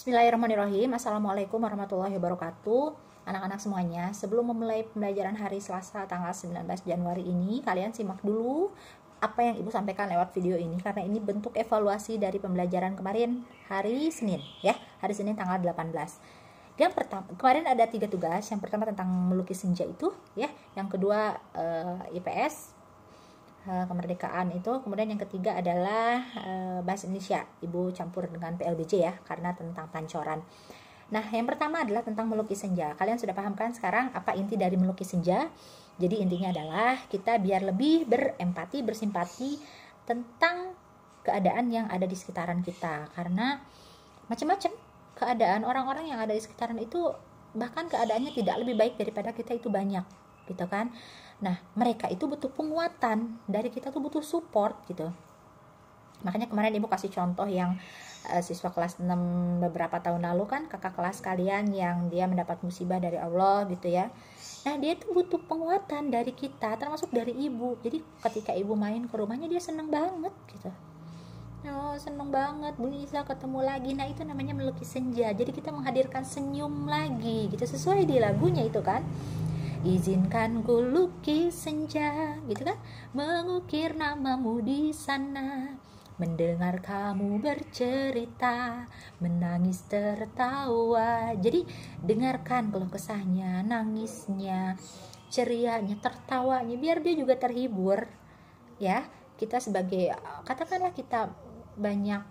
Bismillahirrahmanirrahim. Assalamualaikum warahmatullahi wabarakatuh. Anak-anak semuanya, sebelum memulai pembelajaran hari Selasa tanggal 19 Januari ini, kalian simak dulu apa yang Ibu sampaikan lewat video ini, karena ini bentuk evaluasi dari pembelajaran kemarin hari Senin ya, hari Senin tanggal 18. Yang pertama, kemarin ada 3 tugas. Yang pertama tentang melukis senja itu ya, yang kedua IPS, kemerdekaan itu, kemudian yang ketiga adalah bahasa Indonesia, Ibu campur dengan PLBJ ya, karena tentang pancoran. Nah, yang pertama adalah tentang melukis senja. Kalian sudah paham kan sekarang apa inti dari melukis senja? Jadi intinya adalah kita biar lebih berempati, bersimpati tentang keadaan yang ada di sekitaran kita, karena macam-macam keadaan orang-orang yang ada di sekitaran itu, bahkan keadaannya tidak lebih baik daripada kita itu banyak gitu kan. Nah, mereka itu butuh penguatan, dari kita tuh butuh support gitu. Makanya kemarin Ibu kasih contoh yang siswa kelas 6 beberapa tahun lalu kan, kakak kelas kalian yang dia mendapat musibah dari Allah gitu ya. Nah, dia tuh butuh penguatan dari kita, termasuk dari Ibu. Jadi ketika Ibu main ke rumahnya, dia seneng banget gitu. Oh, seneng banget bisa ketemu lagi. Nah, itu namanya melukis senja. Jadi kita menghadirkan senyum lagi gitu, sesuai di lagunya itu kan. Izinkan ku lukis senja gitu kan, mengukir namamu di sana, mendengar kamu bercerita, menangis tertawa. Jadi dengarkan keluh kesahnya, nangisnya, cerianya, tertawanya, biar dia juga terhibur ya. Kita sebagai, katakanlah kita banyak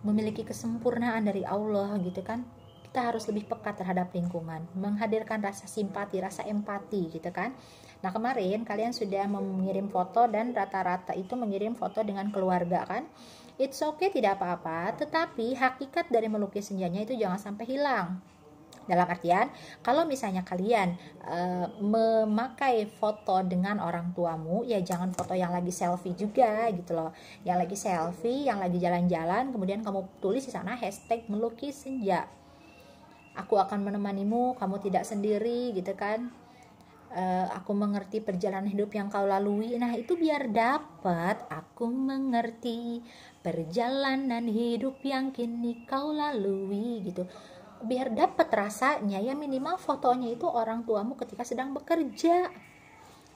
memiliki kesempurnaan dari Allah gitu kan, kita harus lebih peka terhadap lingkungan, menghadirkan rasa simpati, rasa empati gitu kan. Nah, kemarin kalian sudah mengirim foto dan rata-rata itu mengirim foto dengan keluarga kan. It's okay, tidak apa-apa, tetapi hakikat dari melukis senjanya itu jangan sampai hilang. Dalam artian, kalau misalnya kalian memakai foto dengan orang tuamu, ya jangan foto yang lagi selfie juga gitu loh. Yang lagi selfie, yang lagi jalan-jalan, kemudian kamu tulis di sana hashtag melukis senja. Aku akan menemanimu, kamu tidak sendiri gitu kan. Aku mengerti perjalanan hidup yang kau lalui. Nah, itu biar dapat aku mengerti perjalanan hidup yang kini kau lalui gitu. Biar dapat rasanya ya, minimal fotonya itu orang tuamu ketika sedang bekerja,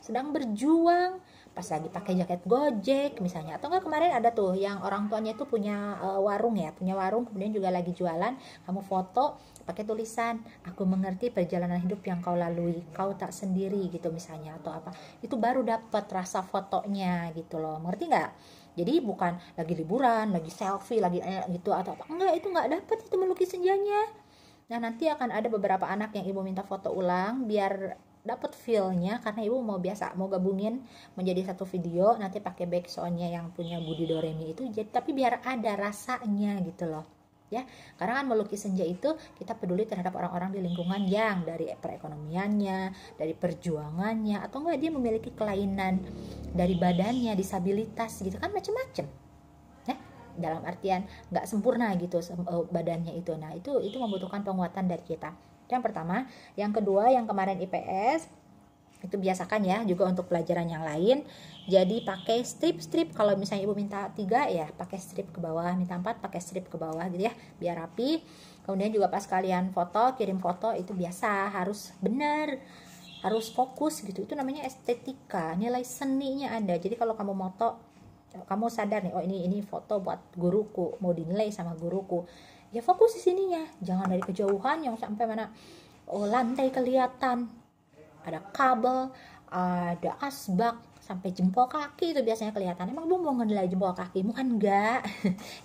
sedang berjuang, pas lagi pakai jaket Gojek misalnya. Atau enggak, kemarin ada tuh yang orang tuanya itu punya warung ya, punya warung, kemudian juga lagi jualan, kamu foto pakai tulisan aku mengerti perjalanan hidup yang kau lalui, kau tak sendiri gitu misalnya, atau apa. Itu baru dapat rasa fotonya gitu loh, ngerti nggak? Jadi bukan lagi liburan, lagi selfie, lagi gitu atau apa, enggak, itu nggak dapat itu melukis senjanya. Nah, nanti akan ada beberapa anak yang Ibu minta foto ulang biar dapat feel-nya, karena Ibu mau gabungin menjadi satu video, nanti pakai backsound-nya yang punya Budi Doremi itu, jadi tapi biar ada rasanya gitu loh ya. Karena kan melukis senja itu kita peduli terhadap orang-orang di lingkungan yang dari perekonomiannya, dari perjuangannya, atau enggak dia memiliki kelainan dari badannya, disabilitas gitu kan, macam-macam ya, dalam artian nggak sempurna gitu badannya itu. Nah, itu membutuhkan penguatan dari kita. Yang pertama. Yang kedua, yang kemarin IPS itu biasakan ya juga untuk pelajaran yang lain. Jadi pakai strip-strip. Kalau misalnya Ibu minta 3 ya pakai strip ke bawah, minta 4 pakai strip ke bawah gitu ya, biar rapi. Kemudian juga pas kalian foto, kirim foto itu biasa harus benar, harus fokus gitu. Itu namanya estetika, nilai seninya ada. Jadi kalau kamu moto, kamu sadar nih, oh ini foto buat guruku, mau dinilai sama guruku, ya fokus di sininya, jangan dari kejauhan yang sampai mana lantai kelihatan, ada kabel, ada asbak, sampai jempol kaki itu biasanya kelihatan. Emang Ibu mau ngenilai jempol kakimu kan? Enggak.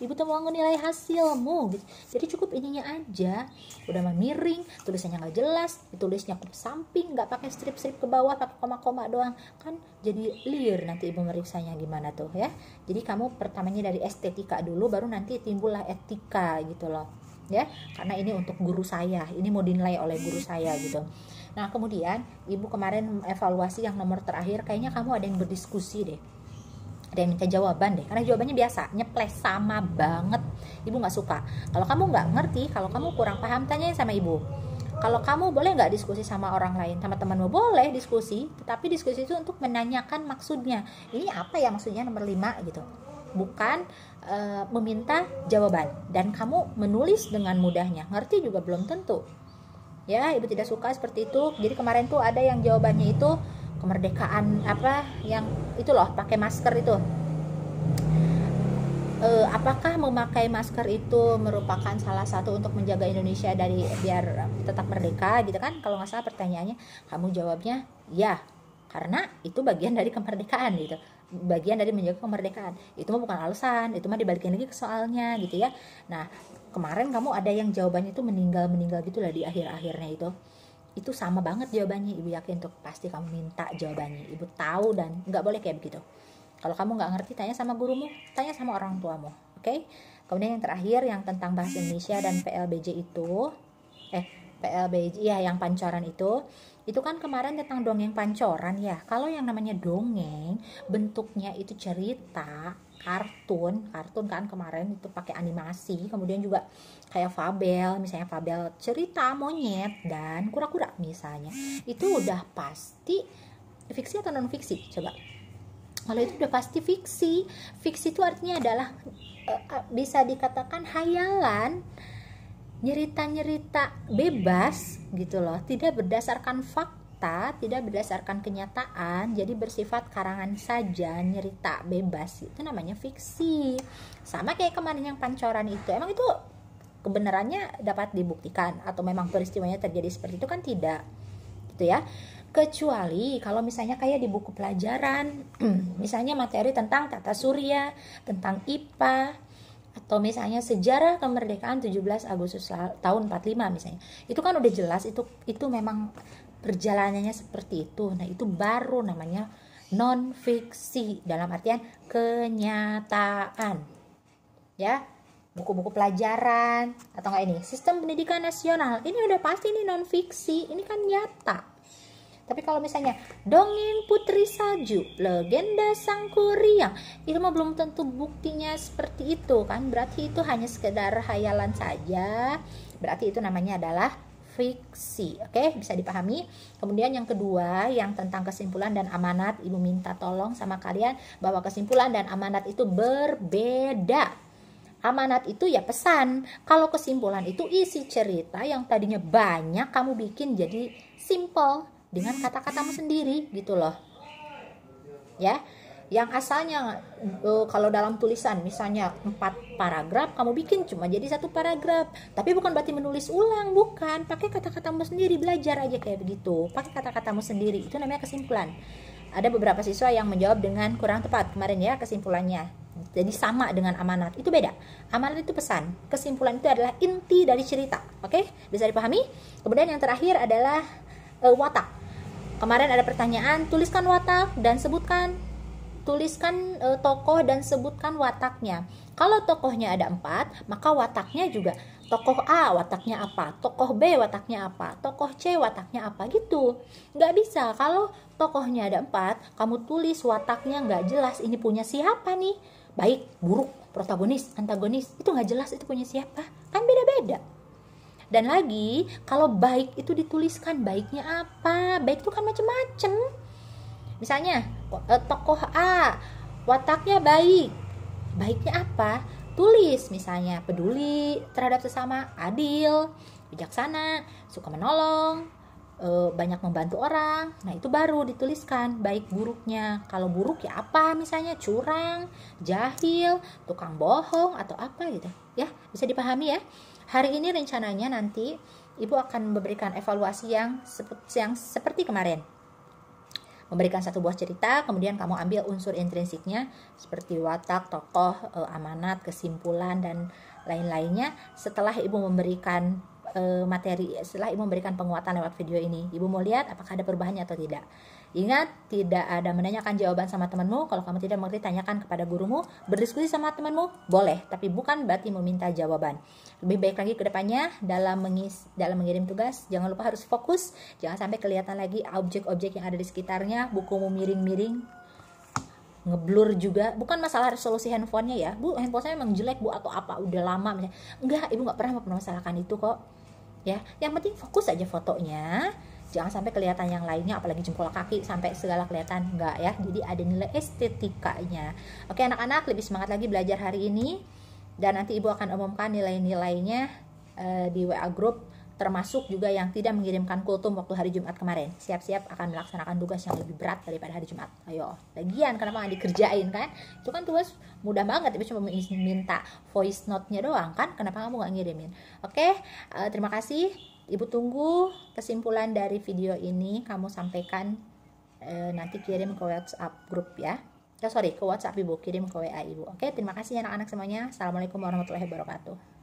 Ibu tuh mau ngenilai hasilmu gitu. Jadi cukup ininya aja, udah miring, tulisannya nggak jelas, ditulisnya ke samping, nggak pakai strip-strip ke bawah, pakai koma-koma doang kan, jadi liar nanti Ibu meriksanya gimana tuh ya. Jadi kamu pertamanya dari estetika dulu, baru nanti timbullah etika gitu loh ya, karena ini untuk guru saya, ini mau dinilai oleh guru saya gitu. Nah, kemudian Ibu kemarin evaluasi yang nomor terakhir, kayaknya kamu ada yang berdiskusi deh, ada yang minta jawaban deh, karena jawabannya biasa nyeples sama banget. Ibu nggak suka kalau kamu nggak ngerti, kalau kamu kurang paham, tanyain sama Ibu. Kalau kamu boleh nggak diskusi sama orang lain, sama temanmu boleh diskusi, tetapi diskusi itu untuk menanyakan maksudnya, ini apa ya maksudnya nomor 5 gitu. bukan meminta jawaban. Dan kamu menulis dengan mudahnya, ngerti juga belum tentu. Ya, ibu tidak suka seperti itu. Jadi kemarin tuh ada yang jawabannya itu kemerdekaan apa yang itu loh, pakai masker itu. Apakah memakai masker itu merupakan salah satu untuk menjaga Indonesia dari biar tetap merdeka gitu kan? Kalau nggak salah pertanyaannya, kamu jawabnya ya, karena itu bagian dari kemerdekaan gitu, bagian dari menjaga kemerdekaan. Itu mah bukan alasan, itu mah dibalikin lagi ke soalnya gitu ya. Nah, kemarin kamu ada yang jawabannya itu meninggal gitu lah di akhir-akhirnya itu sama banget jawabannya. Ibu yakin tuh pasti kamu minta jawabannya, ibu tahu, dan nggak boleh kayak begitu. Kalau kamu nggak ngerti, tanya sama gurumu, tanya sama orang tuamu, oke? Kemudian yang terakhir, yang tentang bahasa Indonesia dan PLBJ itu, PLBJ ya, yang pancoran itu kan kemarin tentang dongeng pancoran ya. Kalau yang namanya dongeng, bentuknya itu cerita, kartun kan kemarin itu pakai animasi, kemudian juga kayak fabel, misalnya fabel cerita monyet dan kura-kura misalnya, itu udah pasti fiksi atau non fiksi? Coba. Kalau itu udah pasti fiksi. Fiksi itu artinya adalah bisa dikatakan hayalan, nyerita-nyerita bebas gitu loh, tidak berdasarkan fakta, tidak berdasarkan kenyataan, jadi bersifat karangan saja, nyerita bebas, itu namanya fiksi. Sama kayak kemarin yang pancoran itu, emang itu kebenarannya dapat dibuktikan atau memang peristiwanya terjadi seperti itu? Kan tidak gitu ya. Kecuali kalau misalnya kayak di buku pelajaran misalnya materi tentang tata surya, tentang IPA, atau misalnya sejarah kemerdekaan 17 Agustus tahun 45 misalnya, itu kan udah jelas itu memang perjalanannya seperti itu. Nah, itu baru namanya non fiksi, dalam artian kenyataan ya. Buku-buku pelajaran atau enggak, ini sistem pendidikan nasional, ini udah pasti ini non fiksi, ini kan nyata. Tapi kalau misalnya dongeng Putri Salju, legenda Sang Kuryang, itu mah belum tentu buktinya seperti itu kan. Berarti itu hanya sekedar hayalan saja. Berarti itu namanya adalah fiksi. Oke, bisa dipahami. Kemudian yang kedua, yang tentang kesimpulan dan amanat, ibu minta tolong sama kalian bahwa kesimpulan dan amanat itu berbeda. Amanat itu ya pesan. Kalau kesimpulan itu isi cerita yang tadinya banyak, kamu bikin jadi simple dengan kata-katamu sendiri gitu loh ya. Yang asalnya kalau dalam tulisan misalnya 4 paragraf, kamu bikin cuma jadi 1 paragraf. Tapi bukan berarti menulis ulang, bukan, pakai kata-katamu sendiri, belajar aja kayak begitu, pakai kata-katamu sendiri, itu namanya kesimpulan. Ada beberapa siswa yang menjawab dengan kurang tepat kemarin ya kesimpulannya, jadi sama dengan amanat, itu beda. Amanat itu pesan, kesimpulan itu adalah inti dari cerita. Oke, bisa dipahami. Kemudian yang terakhir adalah watak. Kemarin ada pertanyaan, tuliskan watak dan sebutkan, tuliskan tokoh dan sebutkan wataknya. Kalau tokohnya ada 4, maka wataknya juga tokoh A wataknya apa, tokoh B wataknya apa, tokoh C wataknya apa gitu. Nggak bisa kalau tokohnya ada 4, kamu tulis wataknya nggak jelas, ini punya siapa nih, baik, buruk, protagonis, antagonis, itu nggak jelas itu punya siapa, kan beda-beda. Dan lagi, kalau baik itu dituliskan baiknya apa. Baik itu kan macam-macam. Misalnya, tokoh A, wataknya baik. Baiknya apa? Tulis misalnya, peduli terhadap sesama, adil, bijaksana, suka menolong, banyak membantu orang. Nah, itu baru dituliskan baik buruknya. Kalau buruk ya apa? Misalnya curang, jahil, tukang bohong, atau apa gitu. Ya, bisa dipahami ya. Hari ini rencananya nanti ibu akan memberikan evaluasi yang seperti kemarin. Memberikan 1 buah cerita, kemudian kamu ambil unsur intrinsiknya seperti watak, tokoh, amanat, kesimpulan, dan lain-lainnya. Setelah ibu memberikan materi, setelah ibu memberikan penguatan lewat video ini, ibu mau lihat apakah ada perubahannya atau tidak. Ingat, tidak ada menanyakan jawaban sama temanmu. Kalau kamu tidak mengerti, tanyakan kepada gurumu. Berdiskusi sama temanmu boleh, tapi bukan berarti meminta jawaban. Lebih baik lagi ke depannya dalam mengirim tugas, jangan lupa harus fokus, jangan sampai kelihatan lagi objek-objek yang ada di sekitarnya, bukumu miring-miring, ngeblur juga. Bukan masalah resolusi handphonenya ya, bu, handphone saya memang jelek bu, atau apa, udah lama misalnya. Enggak, ibu nggak pernah mempermasalahkan itu kok ya. Yang penting fokus aja fotonya, Jangan sampai kelihatan yang lainnya, apalagi jempol kaki sampai segala kelihatan, enggak ya. Jadi ada nilai estetikanya. Oke anak-anak, lebih semangat lagi belajar hari ini, dan nanti ibu akan umumkan nilai-nilainya di WA group, termasuk juga yang tidak mengirimkan kultum waktu hari Jumat kemarin. Siap-siap akan melaksanakan tugas yang lebih berat daripada hari Jumat. Ayo, lagian kenapa nggak dikerjain kan? Itu kan tugas mudah banget, ibu cuma minta voice note-nya doang kan? Kenapa kamu nggak ngirimin? Oke, terima kasih. Ibu tunggu kesimpulan dari video ini, kamu sampaikan nanti kirim ke WhatsApp grup ya. Ke WhatsApp ibu, kirim ke WA ibu. Oke, terima kasih anak-anak semuanya. Assalamualaikum warahmatullahi wabarakatuh.